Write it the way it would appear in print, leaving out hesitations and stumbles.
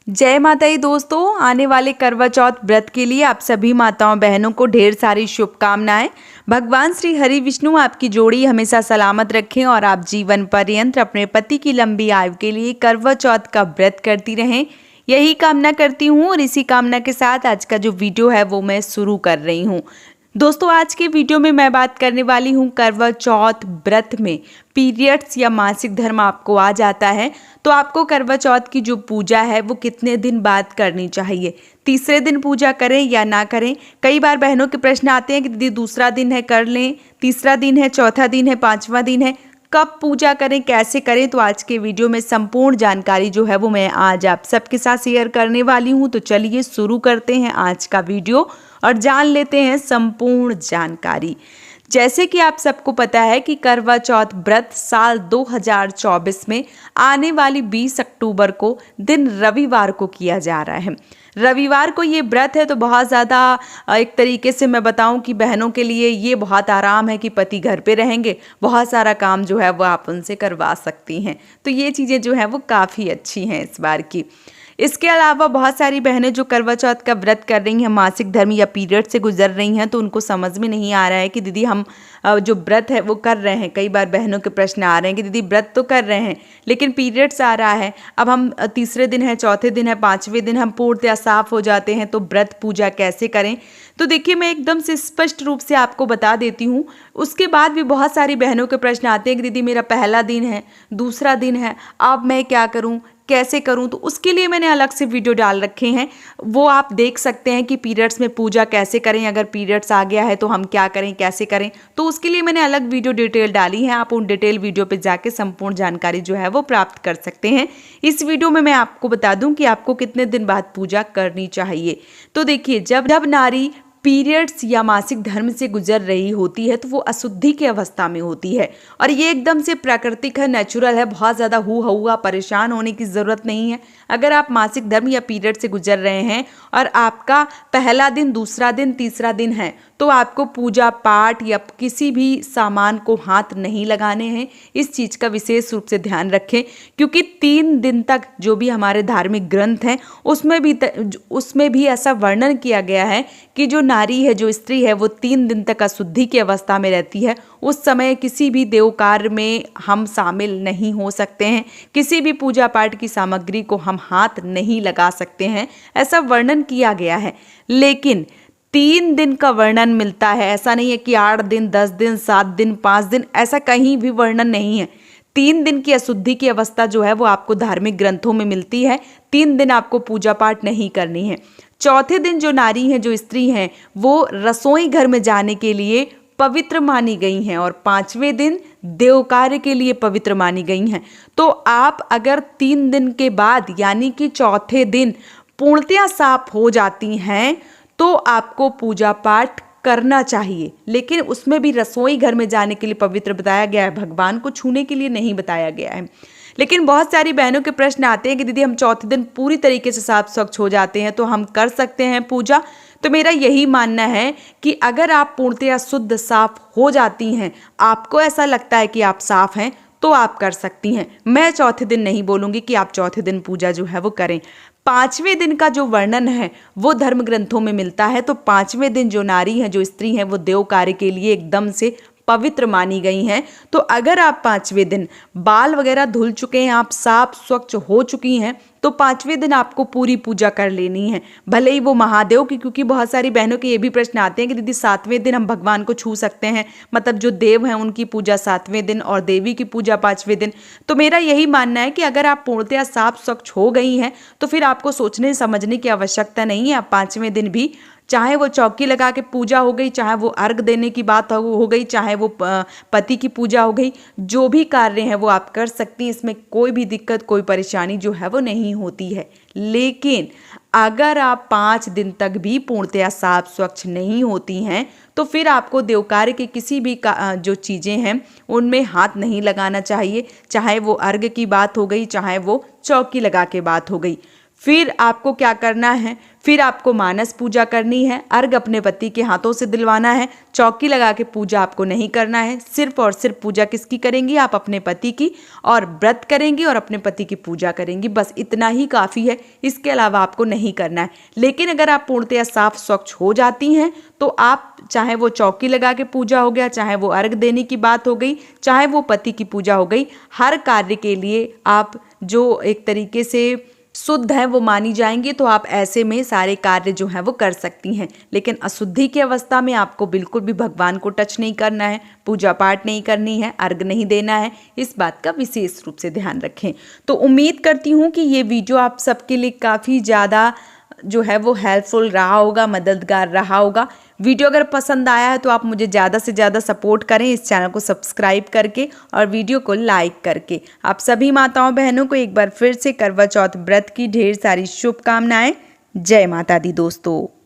जय माता दी दोस्तों, आने वाले करवा चौथ व्रत के लिए आप सभी माताओं बहनों को ढेर सारी शुभकामनाएं। भगवान श्री हरि विष्णु आपकी जोड़ी हमेशा सलामत रखें और आप जीवन पर्यंत अपने पति की लंबी आयु के लिए करवा चौथ का व्रत करती रहें, यही कामना करती हूँ। और इसी कामना के साथ आज का जो वीडियो है वो मैं शुरू कर रही हूँ। दोस्तों, आज के वीडियो में मैं बात करने वाली हूँ करवा चौथ व्रत में पीरियड्स या मासिक धर्म आपको आ जाता है तो आपको करवा चौथ की जो पूजा है वो कितने दिन बाद करनी चाहिए, तीसरे दिन पूजा करें या ना करें। कई बार बहनों के प्रश्न आते हैं कि दीदी दूसरा दिन है कर लें, तीसरा दिन है, चौथा दिन है, पांचवा दिन है, कब पूजा करें, कैसे करें। तो आज के वीडियो में संपूर्ण जानकारी जो है वो मैं आज आप सबके साथ शेयर करने वाली हूँ। तो चलिए शुरू करते हैं आज का वीडियो और जान लेते हैं संपूर्ण जानकारी। जैसे कि आप सबको पता है कि करवा चौथ व्रत साल 2024 में आने वाली 20 अक्टूबर को दिन रविवार को किया जा रहा है। रविवार को ये व्रत है तो बहुत ज़्यादा एक तरीके से मैं बताऊं कि बहनों के लिए ये बहुत आराम है कि पति घर पे रहेंगे, बहुत सारा काम जो है वो आप उनसे करवा सकती हैं। तो ये चीज़ें जो है वो काफ़ी अच्छी हैं इस बार की। इसके अलावा बहुत सारी बहनें जो करवा चौथ का व्रत कर रही हैं, मासिक धर्म या पीरियड से गुजर रही हैं, तो उनको समझ में नहीं आ रहा है कि दीदी हम जो व्रत है वो कर रहे हैं। कई बार बहनों के प्रश्न आ रहे हैं कि दीदी व्रत तो कर रहे हैं लेकिन पीरियड्स आ रहा है, अब हम तीसरे दिन है, चौथे दिन है, पांचवें दिन हम पूर्णतया साफ हो जाते हैं, तो व्रत पूजा कैसे करें। तो देखिए, मैं एकदम से स्पष्ट रूप से आपको बता देती हूँ। उसके बाद भी बहुत सारी बहनों के प्रश्न आते हैं कि दीदी मेरा पहला दिन है, दूसरा दिन है, अब मैं क्या करूँ, कैसे करूं। तो उसके लिए मैंने अलग से वीडियो डाल रखे हैं, वो आप देख सकते हैं कि पीरियड्स में पूजा कैसे करें, अगर पीरियड्स आ गया है तो हम क्या करें, कैसे करें। तो उसके लिए मैंने अलग वीडियो डिटेल डाली है, आप उन डिटेल वीडियो पे जाके संपूर्ण जानकारी जो है वो प्राप्त कर सकते हैं। इस वीडियो में मैं आपको बता दूं कि आपको कितने दिन बाद पूजा करनी चाहिए। तो देखिए, जब नारी पीरियड्स या मासिक धर्म से गुजर रही होती है तो वो अशुद्धि की अवस्था में होती है और ये एकदम से प्राकृतिक है, नेचुरल है, बहुत ज़्यादा हुआ परेशान होने की ज़रूरत नहीं है। अगर आप मासिक धर्म या पीरियड से गुजर रहे हैं और आपका पहला दिन, दूसरा दिन, तीसरा दिन है तो आपको पूजा पाठ या किसी भी सामान को हाथ नहीं लगाने हैं। इस चीज़ का विशेष रूप से ध्यान रखें क्योंकि 3 दिन तक जो भी हमारे धार्मिक ग्रंथ हैं उसमें भी ऐसा वर्णन किया गया है कि जो नारी है, जो स्त्री है, वो 3 दिन तक अशुद्धि की अवस्था में रहती है। उस समय किसी भी देव कार्य में हम शामिल नहीं हो सकते हैं, किसी भी पूजा पाठ की सामग्री को हम हाथ नहीं लगा सकते हैं, ऐसा वर्णन किया गया है। लेकिन 3 दिन का वर्णन मिलता है, ऐसा नहीं है कि 8 दिन, 10 दिन, 7 दिन, 5 दिन, ऐसा कहीं भी वर्णन नहीं है। 3 दिन की अशुद्धि की अवस्था जो है वो आपको धार्मिक ग्रंथों में मिलती है। 3 दिन आपको पूजा पाठ नहीं करनी है। चौथे दिन जो नारी हैं, जो स्त्री हैं, वो रसोई घर में जाने के लिए पवित्र मानी गई हैं और 5वें दिन देव कार्य के लिए पवित्र मानी गई हैं। तो आप अगर 3 दिन के बाद यानी कि चौथे दिन पूर्णतया साफ हो जाती हैं तो आपको पूजा पाठ करना चाहिए, लेकिन उसमें भी रसोई घर में जाने के लिए पवित्र बताया गया है, भगवान को छूने के लिए नहीं बताया गया है। लेकिन बहुत सारी बहनों के प्रश्न आते हैं कि दीदी हम चौथे दिन पूरी तरीके से साफ स्वच्छ हो जाते हैं तो हम कर सकते हैं पूजा। तो मेरा यही मानना है कि अगर आप पूर्णतया शुद्ध साफ हो जाती हैं, आपको ऐसा लगता है कि आप साफ हैं, तो आप कर सकती हैं। मैं चौथे दिन नहीं बोलूँगी कि आप चौथे दिन पूजा जो है वो करें। 5वें दिन का जो वर्णन है वो धर्म ग्रंथों में मिलता है। तो 5वें दिन जो नारी है, जो स्त्री है, वो देव कार्य के लिए एकदम से पवित्र मानी गई हैं। तो अगर आप 5वें दिन बाल वगैरह धुल चुके हैं, आप साफ स्वच्छ हो चुकी हैं, तो 5वें दिन आपको पूरी पूजा कर लेनी है, भले ही वो महादेव की। क्योंकि बहुत सारी बहनों के ये भी प्रश्न आते हैं कि दीदी 7वें दिन हम भगवान को छू सकते हैं, मतलब जो देव हैं उनकी पूजा 7वें दिन और देवी की पूजा 5वें दिन। तो मेरा यही मानना है कि अगर आप पूर्णतया साफ स्वच्छ हो गई हैं तो फिर आपको सोचने समझने की आवश्यकता नहीं है। आप 5वें दिन भी, चाहे वो चौकी लगा के पूजा हो गई, चाहे वो अर्घ देने की बात हो गई, चाहे वो पति की पूजा हो गई, जो भी कार्य है वो आप कर सकती हैं। इसमें कोई भी दिक्कत, कोई परेशानी जो है वो नहीं होती है। लेकिन अगर आप 5 दिन तक भी पूर्णतया साफ स्वच्छ नहीं होती हैं तो फिर आपको देव कार्य की किसी भी जो चीज़ें हैं उनमें हाथ नहीं लगाना चाहिए, चाहे वो अर्घ की बात हो गई, चाहे वो चौकी लगा के बात हो गई। फिर आपको क्या करना है, फिर आपको मानस पूजा करनी है, अर्घ अपने पति के हाथों से दिलवाना है। चौकी लगा के पूजा आपको नहीं करना है, सिर्फ और सिर्फ पूजा किसकी करेंगी, आप अपने पति की, और व्रत करेंगी और अपने पति की पूजा करेंगी। बस इतना ही काफ़ी है, इसके अलावा आपको नहीं करना है। लेकिन अगर आप पूर्णतया साफ स्वच्छ हो जाती हैं तो आप, चाहे वो चौकी लगा के पूजा हो गया, चाहे वो अर्घ देने की बात हो गई, चाहे वो पति की पूजा हो गई, हर कार्य के लिए आप जो एक तरीके से शुद्ध है वो मानी जाएंगी, तो आप ऐसे में सारे कार्य जो हैं वो कर सकती हैं। लेकिन अशुद्धि की अवस्था में आपको बिल्कुल भी भगवान को टच नहीं करना है, पूजा पाठ नहीं करनी है, अर्घ नहीं देना है। इस बात का विशेष रूप से ध्यान रखें। तो उम्मीद करती हूँ कि ये वीडियो आप सबके लिए काफ़ी ज़्यादा जो है वो हेल्पफुल रहा होगा, मददगार रहा होगा। वीडियो अगर पसंद आया है तो आप मुझे ज़्यादा से ज़्यादा सपोर्ट करें इस चैनल को सब्सक्राइब करके और वीडियो को लाइक करके। आप सभी माताओं बहनों को एक बार फिर से करवा चौथ व्रत की ढेर सारी शुभकामनाएं। जय माता दी दोस्तों।